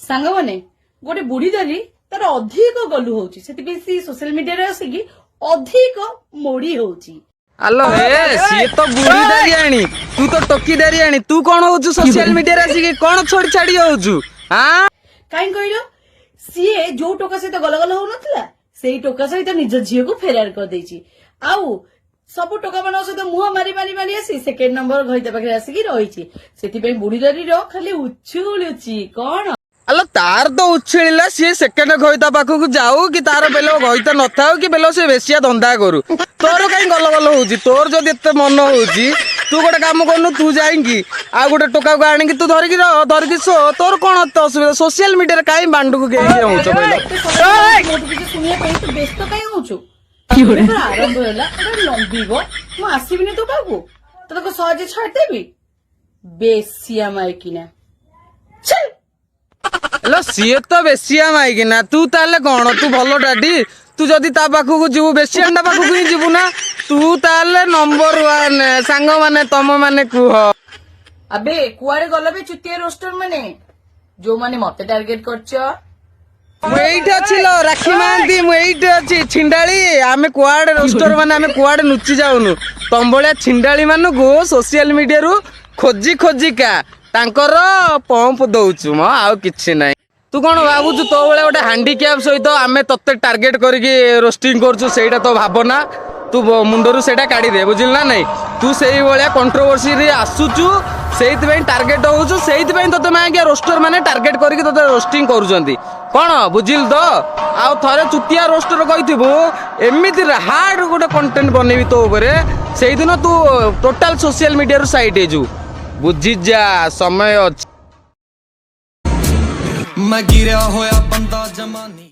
सांग मैंने गोटे बुढ़ी धरी तार अधिक गलु होची से सोशल मीडिया रे आसिकी अधिक मोड़ी होची। आलो हे सी तो बुढ़ी दारियाणी तू तो टोकी दारियाणी तू कौन होचु सोशल मीडिया रे आसिकी कौन छोड़ी छाड़ी होचु हां काई कहलो सीए जो टोका सहित गलगल हो नथिला सेही टोका सहित निज झियो को फेरार कर देची आउ सब टोका मान सहित मुह मारी मारी मारी आसी सेकेंड नंबर घइता पाखे आसिकी रहिची सेति पे बुढ़ी दारी रो खाली उछुलुची कोन आलो तार तो उछिला सी सेकेंड घइता पाखु जाऊ कि तार बेलो घइता न थाउ कि बेलो से बेसिया धंदा करू तोर कहीं गलगल होची तोर जदि एते मन होची तू गोटे काम करनु तू जाइंगी आ गोटे टोका को आणी तू धरिकी सो तोर कोन तो असुविधा सोशल मीडिया रे काई बांडू को गेई होचो बेलो सुनिया पे तू व्यस्त काई होचो आरंभ होला लंबीबो मु आसीबिनी तो बाबू तो को सहजे छाड़ देबी बेसिया माइकिना चल हेलो सी तो बेसिया माइकिना तू ताले कौन तू भलो डाडी तू जदि ता पाखु जीवु बेसिया पाखु ही जीवु ना तू ताले नंबर 1 सांग माने तम माने कुह अबे कुआरे गल बे चुतिया रोस्टर माने जो माने मते टार्गेट करछ मुइठ अछि लो राखी मांदी मुइठ अछि छिंडाली आमे कुआडे रोस्टर माने आमे कुआडे नुची जाउनु तम भलिया छिंडाली मानु को सोशल मीडिया रु खोजी खोजी का तांकर पंप दउछु म आउ किछि नै तू कोन भाबुछु तो बेले गोटे हैंडीकैप सहित आमे तत्ते टार्गेट करके रोस्टिंग करछु सेटा तो भाबना तू मुंडरू सेटा काढी दे बुझिल ना नै तू सेही भलिया कंट्रोवर्सी रे आसुछु सेहित पे टार्गेट होउछु सेहित पे तते मागे रोस्टर माने टार्गेट करके तते रोस्टिंग करूजंती कोन बुझिल तो आउ थरे चुतिया रोस्टर कहिथिबु एमिति हार्ड गोटे कंटेंट बनेबी तो ऊपर सेही दिन तू टोटल सोशल मीडिया रु साइड हेजु बुझी जा समय मैं गिरा होया बंदा जमानी।